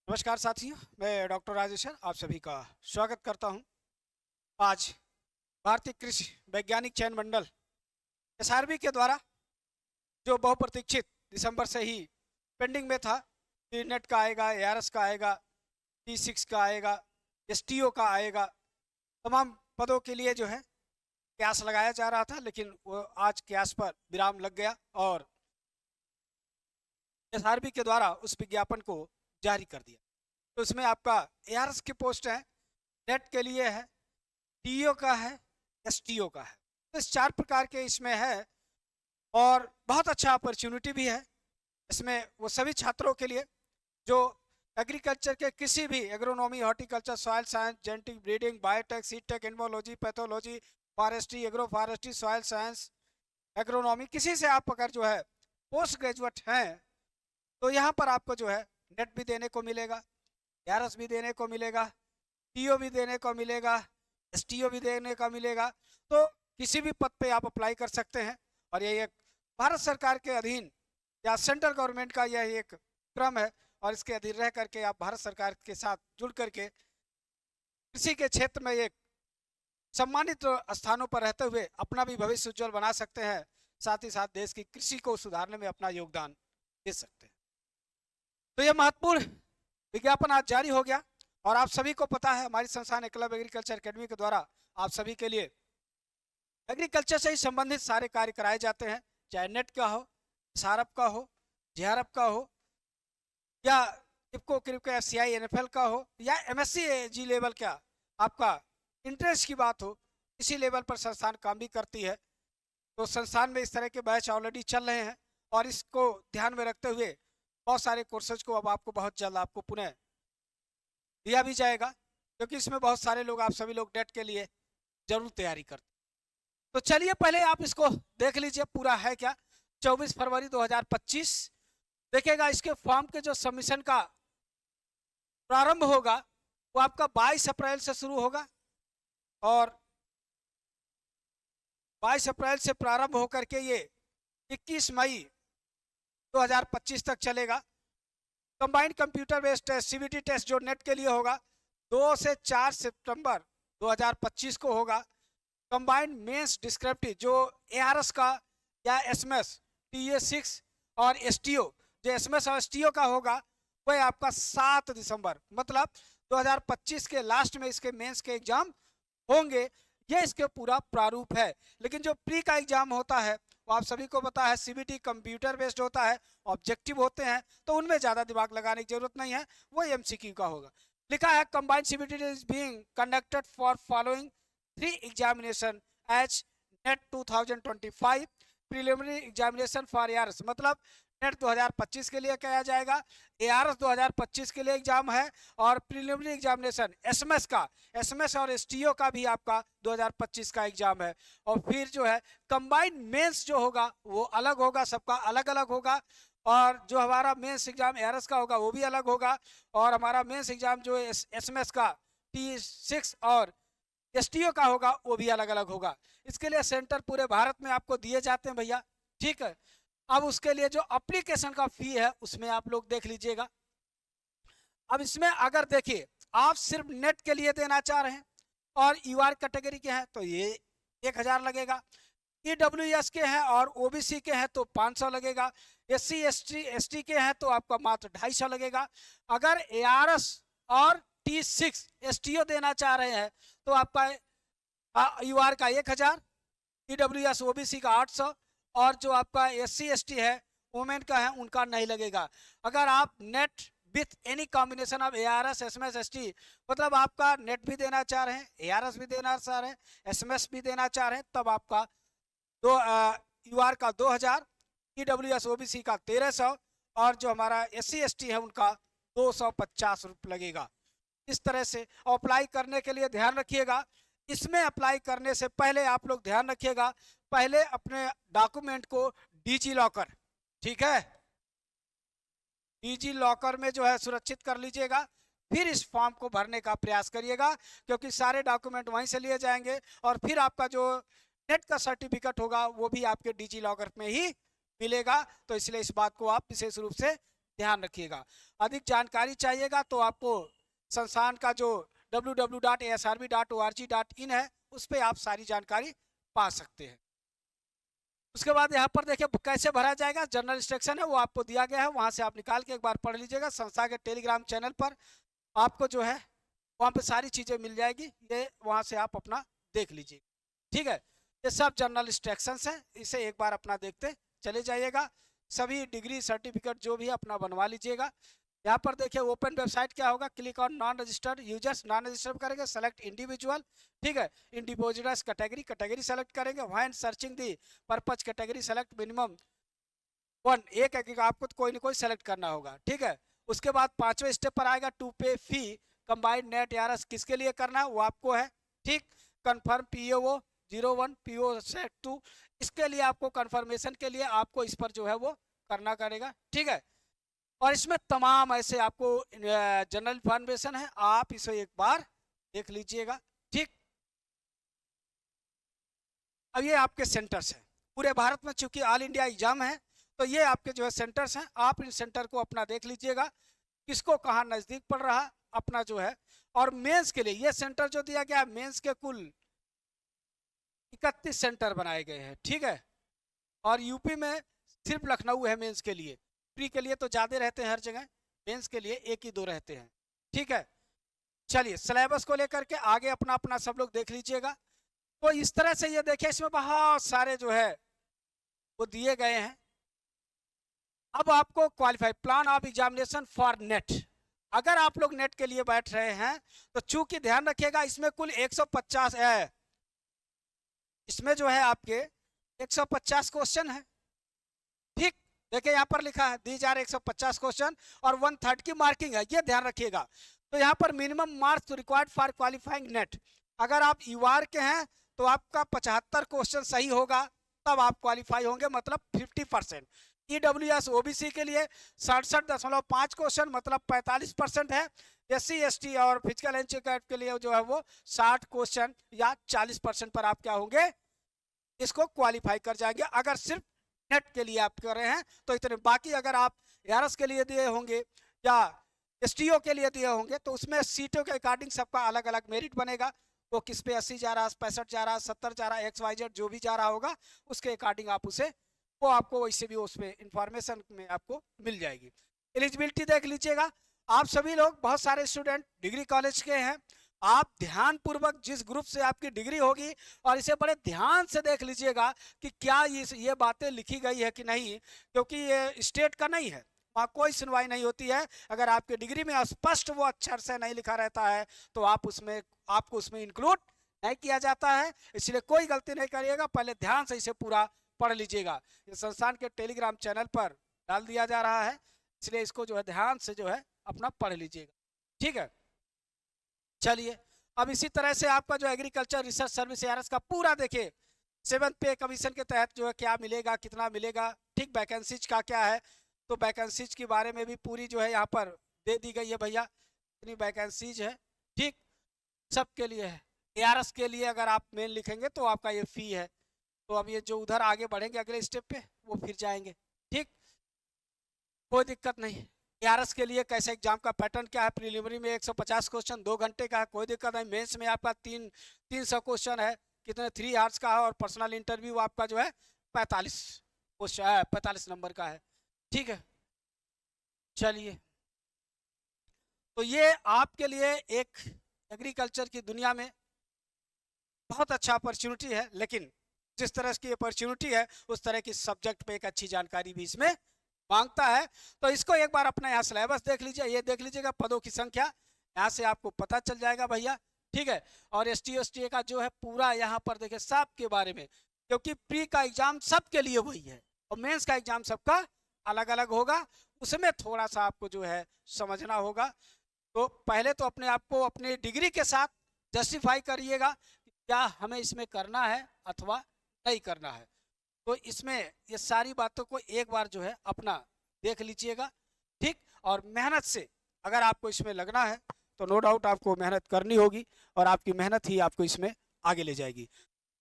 नमस्कार साथियों, मैं डॉक्टर राजेश्वर आप सभी का स्वागत करता हूं। आज भारतीय कृषि वैज्ञानिक चयन मंडल एसआरबी के द्वारा जो बहुप्रतीक्षित दिसंबर से ही पेंडिंग में था कि नेट का आएगा, एआरएस का आएगा, T6 का आएगा, एसटीओ का आएगा, तमाम पदों के लिए जो है क्यास लगाया जा रहा था, लेकिन वो आज क्यास पर विराम लग गया और एसआरबी के द्वारा उस विज्ञापन को जारी कर दिया। तो इसमें आपका एआरएस की पोस्ट है, नेट के लिए है, टीओ का है, एसटीओ का है। तो इस 4 प्रकार के इसमें है और बहुत अच्छा अपॉर्चुनिटी भी है इसमें वो सभी छात्रों के लिए जो एग्रीकल्चर के किसी भी agronomy, horticulture, soil science, genetic breeding, biotech, seed tech, entomology, pathology, forestry, agro forestry, soil science, agronomy, किसी से आप अगर जो है पोस्ट ग्रेजुएट हैं तो यहाँ पर आपको जो है नेट भी देने को मिलेगा, एआरएस भी देने को मिलेगा, टीओ भी देने को मिलेगा, एसटीओ भी देने का मिलेगा। तो किसी भी पद पे आप अप्लाई कर सकते हैं और ये एक भारत सरकार के अधीन या सेंट्रल गवर्नमेंट का यह एक क्रम है और इसके अधीन रह करके आप भारत सरकार के साथ जुड़ करके कृषि के क्षेत्र में एक सम्मानित स्थानों पर रहते हुए अपना भी भविष्य उज्जवल बना सकते हैं, साथ ही साथ देश की कृषि को सुधारने में अपना योगदान दे सकते हैं। तो यह महत्वपूर्ण विज्ञापन आज जारी हो गया और आप सभी को पता है हमारी संस्थान एकलव्य एग्रीकल्चर एकेडमी के द्वारा आप सभी के लिए एग्रीकल्चर से ही संबंधित सारे कार्य कराए जाते हैं, चाहे नेट का हो, सारप का हो, जेआरएफ का हो या इफ्को, क्रिप्को, एफसीआई, एनएफएल का हो या एमएससी जी लेवल का आपका इंटरेस्ट की बात हो, इसी लेवल पर संस्थान काम भी करती है। तो संस्थान में इस तरह के बैच ऑलरेडी चल रहे हैं और इसको ध्यान में रखते हुए बहुत सारे कोर्सेज को अब आपको बहुत जल्द आपको पुनः दिया भी जाएगा, क्योंकि इसमें बहुत सारे लोग, आप सभी लोग नेट के लिए जरूर तैयारी करते। तो चलिए पहले आप इसको देख लीजिए पूरा है क्या। 24 फरवरी 2025 देखिएगा, इसके फॉर्म के जो सबमिशन का प्रारंभ होगा वो आपका 22 अप्रैल से शुरू होगा और 22 अप्रैल से प्रारंभ होकर के ये 21 मई 2025 तक चलेगा। Combined computer based test CBT test जो नेट के लिए होगा 2 से 4 सितंबर 2025 को होगा। कंबाइंड मेंस डिस्क्रिप्टिव जो एआरएस का या एसएमएस, टीए6 और एसटीओ जो एसएमएस और एसटीओ का होगा वह आपका 7 दिसंबर मतलब 2025 के लास्ट में इसके मेंस के एग्जाम होंगे। ये इसके पूरा प्रारूप है, लेकिन जो प्री का एग्जाम होता है वो आप सभी को पता है सीबीटी कंप्यूटर बेस्ड होता है, ऑब्जेक्टिव होते हैं, तो उनमें ज़्यादा दिमाग लगाने की जरूरत नहीं है, वो एमसीक्यू का होगा। लिखा है combined CBT is being conducted for following 3 examination as NET 2025 preliminary examination for ARS, मतलब नेट 2025 के लिए किया जाएगा, एआरएस 2025 के लिए एग्जाम है और प्रीलिमिनरी एग्जामिनेशन एसएमएस का, एसएमएस और एसटीओ का भी आपका 2025 का एग्जाम है। और फिर जो है कंबाइंड मेंस जो होगा वो अलग होगा, सबका अलग अलग होगा और जो हमारा मेंस एग्जाम एआरएस का होगा वो भी अलग होगा और हमारा मेंस एग्जाम जो एसएमएस का T6 और एसटीओ का होगा वो भी अलग अलग होगा। इसके लिए सेंटर पूरे भारत में आपको दिए जाते हैं भैया, ठीक है। अब उसके लिए जो एप्लीकेशन का फी है उसमें आप लोग देख लीजिएगा। अब इसमें अगर देखिए आप सिर्फ नेट के लिए देना चाह रहे हैं और यूआर कैटेगरी के हैं तो ये 1000 लगेगा, ईडब्ल्यूएस के हैं और ओबीसी के हैं तो 500 लगेगा, एससी एसटी के हैं तो आपका मात्र 250 लगेगा। अगर एआरएस और T6 एसटीओ देना चाह रहे हैं तो आपका यूआर का 1000, ईडब्ल्यूएस ओबीसी का 800 और जो आपका एससी एसटी है वुमेन का है उनका नहीं लगेगा। अगर आप net with any combination of ARS SMS ST, मतलब आपका नेट भी देना चाह रहे हैं, एआरएस भी देना चाह रहे हैं, एसएमएस भी देना चाह रहे हैं, तब आपका यूआर का 2000, ईडब्ल्यूएस ओबीसी का 1300 और जो हमारा एससी एसटी है उनका 250 रुपये लगेगा। इस तरह से अप्लाई करने के लिए ध्यान रखिएगा। इसमें अप्लाई करने से पहले आप लोग ध्यान रखिएगा, पहले अपने डॉक्यूमेंट को डिजी लॉकर, ठीक है, डिजी लॉकर में जो है सुरक्षित कर लीजिएगा, फिर इस फॉर्म को भरने का प्रयास करिएगा, क्योंकि सारे डॉक्यूमेंट वहीं से लिए जाएंगे और फिर आपका जो नेट का सर्टिफिकेट होगा वो भी आपके डिजी लॉकर में ही मिलेगा। तो इसलिए इस बात को आप विशेष रूप से ध्यान रखिएगा। अधिक जानकारी चाहिएगा तो आपको संस्थान का जो www.asrb.org.in है उस पर आप सारी जानकारी पा सकते हैं। उसके बाद यहाँ पर देखिए कैसे भरा जाएगा, जनरल इंस्ट्रक्शन है वो आपको दिया गया है, वहां से आप निकाल के एक बार पढ़ लीजिएगा। संस्था के टेलीग्राम चैनल पर आपको जो है वहां पे सारी चीजें मिल जाएगी, ये वहां से आप अपना देख लीजिए। ठीक है, ये सब जनरल इंस्ट्रक्शंस है, इसे एक बार अपना देखते चले जाइएगा। सभी डिग्री सर्टिफिकेट जो भी अपना बनवा लीजिएगा। यहाँ पर देखिए ओपन वेबसाइट क्या होगा, click on non registered users, non registered करेंगे, सेलेक्ट इंडिविजुअल। ठीक है, इन डिपोजिटर्स कैटेगरी सेलेक्ट करेंगे, when searching the purpose category select minimum one, एक आपको तो कोई ना कोई सेलेक्ट करना होगा। ठीक है, उसके बाद 5वें स्टेप पर आएगा टू पे फी कंबाइंड नेट यारस, किसके लिए करना है वो आपको है। ठीक, कंफर्म पीओ 01 पीओ सेट 2, इसके लिए आपको कंफर्मेशन के लिए आपको इस पर जो है वो करना करेगा। ठीक है, और इसमें तमाम ऐसे आपको जनरल इन्फॉर्मेशन है, आप इसे एक बार देख लीजिएगा। ठीक, अब ये आपके सेंटर्स हैं पूरे भारत में, चूंकि ऑल इंडिया एग्जाम है तो ये आपके जो है सेंटर्स हैं, आप इन सेंटर को अपना देख लीजिएगा किसको कहाँ नजदीक पड़ रहा अपना जो है। और मेंस के लिए ये सेंटर जो दिया गया है, मेंस के कुल 31 सेंटर बनाए गए हैं। ठीक है, और यूपी में सिर्फ लखनऊ है मेंस के लिए, प्री के लिए तो ज्यादा रहते हैं हर जगह, मेंस के लिए 1 ही 2 रहते हैं। ठीक है, चलिए सिलेबस को लेकर के आगे अपना अपना सब लोग देख लीजिएगा। तो इस तरह से ये देखिए इसमें बहुत सारे जो है वो दिए गए हैं। अब आपको qualify plan of examination for net, अगर आप लोग नेट के लिए बैठ रहे हैं तो चूंकि ध्यान रखिएगा इसमें कुल 150 है, इसमें जो है आपके 150 क्वेश्चन है। ठीक, देखिए यहाँ पर लिखा है 150 क्वेश्चन और 1/3 की मार्किंग है, ये ध्यान रखिएगा। तो यहाँ पर minimum marks required for qualifying net, अगर आप यूआर के हैं तो आपका 75 क्वेश्चन सही होगा तब आप क्वालिफाई होंगे, मतलब 50%। ईडब्ल्यूएस ओबीसी के लिए 67.5 क्वेश्चन मतलब 45% है। SC ST और फिजिकल हैंडिकैप के लिए जो है वो 60 क्वेश्चन या 40% पर आप क्या होंगे, इसको क्वालिफाई कर जाएंगे। अगर सिर्फ नेट के लिए आप कर रहे हैं तो इतने, बाकी अगर आप ARS के लिए दिए होंगे या STO के लिए दिए होंगे तो उसमें सीटों के अकॉर्डिंग सबका अलग अलग मेरिट बनेगा, वो किस पे 80 जा रहा, 65 जा रहा, 70 जा रहा, XYZ जो भी जा रहा होगा उसके अकॉर्डिंग आप उसे, वो आपको वैसे भी उसमें इंफॉर्मेशन में आपको मिल जाएगी। एलिजिबिलिटी देख लीजिएगा, आप सभी लोग बहुत सारे स्टूडेंट डिग्री कॉलेज के हैं, आप ध्यान पूर्वक जिस ग्रुप से आपकी डिग्री होगी और इसे बड़े ध्यान से देख लीजिएगा कि क्या ये बातें लिखी गई है कि नहीं, क्योंकि ये स्टेट का नहीं है, वहाँ कोई सुनवाई नहीं होती है। अगर आपके डिग्री में स्पष्ट वो अक्षर से नहीं लिखा रहता है तो आपको उसमें इंक्लूड नहीं किया जाता है, इसलिए कोई गलती नहीं करिएगा, पहले ध्यान से इसे पूरा पढ़ लीजिएगा। ये संस्थान के टेलीग्राम चैनल पर डाल दिया जा रहा है, इसलिए इसको जो है ध्यान से जो है अपना पढ़ लीजिएगा। ठीक है, चलिए अब इसी तरह से आपका जो एग्रीकल्चर रिसर्च सर्विस ARS का पूरा देखिए 7th पे कमीशन के तहत जो है क्या मिलेगा, कितना मिलेगा। ठीक, वैकेंसीज का क्या है, तो वैकेंसीज के बारे में भी पूरी जो है यहाँ पर दे दी गई है भैया, इतनी वैकेंसीज है। ठीक, सबके लिए है। ARS के लिए अगर आप मेन लिखेंगे तो आपका ये फी है, तो अब ये जो उधर आगे बढ़ेंगे अगले स्टेप पे वो फिर जाएंगे। ठीक, कोई दिक्कत नहीं। ARS के लिए कैसे एग्जाम का पैटर्न क्या है, प्रीलिमिनरी में 150 क्वेश्चन 2 घंटे का है, कोई दिक्कत नहीं। मेंस में आपका 300 क्वेश्चन है, कितने 3 आवर्स का है, और पर्सनल इंटरव्यू आपका जो है 45 क्वेश्चन है, 45 नंबर का है। ठीक है, चलिए तो ये आपके लिए एक एग्रीकल्चर की दुनिया में बहुत अच्छा अपॉर्चुनिटी है, लेकिन जिस तरह की अपॉर्चुनिटी है उस तरह की सब्जेक्ट पे एक अच्छी जानकारी भी इसमें मांगता है। तो इसको एक बार अपना यहाँ सिलेबस देख लीजिए, ये देख लीजिएगा पदों की संख्या, यहाँ से आपको पता चल जाएगा भैया। ठीक है, और ST STA का जो है पूरा यहाँ पर देखिए सब के बारे में, क्योंकि प्री का एग्जाम सबके लिए वही है और मेंस का एग्जाम सबका अलग अलग होगा, उसमें थोड़ा सा आपको जो है समझना होगा। तो पहले तो अपने आप को अपनी डिग्री के साथ जस्टिफाई करिएगा क्या हमें इसमें करना है अथवा नहीं करना है। तो इसमें ये सारी बातों को एक बार जो है अपना देख लीजिएगा। ठीक, और मेहनत से अगर आपको इसमें लगना है तो नो डाउट आपको मेहनत करनी होगी और आपकी मेहनत ही आपको इसमें आगे ले जाएगी।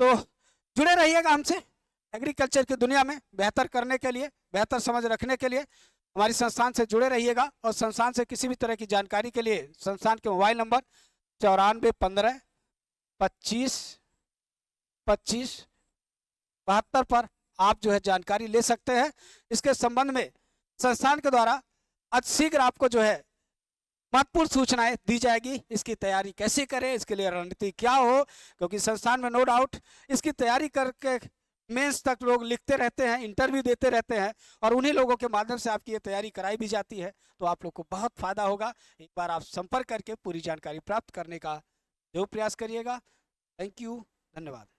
तो जुड़े रहिएगा हमसे एग्रीकल्चर की दुनिया में बेहतर करने के लिए, बेहतर समझ रखने के लिए। हमारी संस्थान से जुड़े रहिएगा और संस्थान से किसी भी तरह की जानकारी के लिए संस्थान के मोबाइल नंबर 9415252572 पर आप जो है जानकारी ले सकते हैं। इसके संबंध में संस्थान के द्वारा अतिशीघ्र आपको जो है महत्वपूर्ण सूचनाएं दी जाएगी। इसकी तैयारी कैसे करें, इसके लिए रणनीति क्या हो, क्योंकि संस्थान में नो डाउट इसकी तैयारी करके मेंस तक लोग लिखते रहते हैं, इंटरव्यू देते रहते हैं और उन्हीं लोगों के माध्यम से आपकी ये तैयारी कराई भी जाती है। तो आप लोग को बहुत फायदा होगा। एक बार आप संपर्क करके पूरी जानकारी प्राप्त करने का जो प्रयास करिएगा। थैंक यू, धन्यवाद।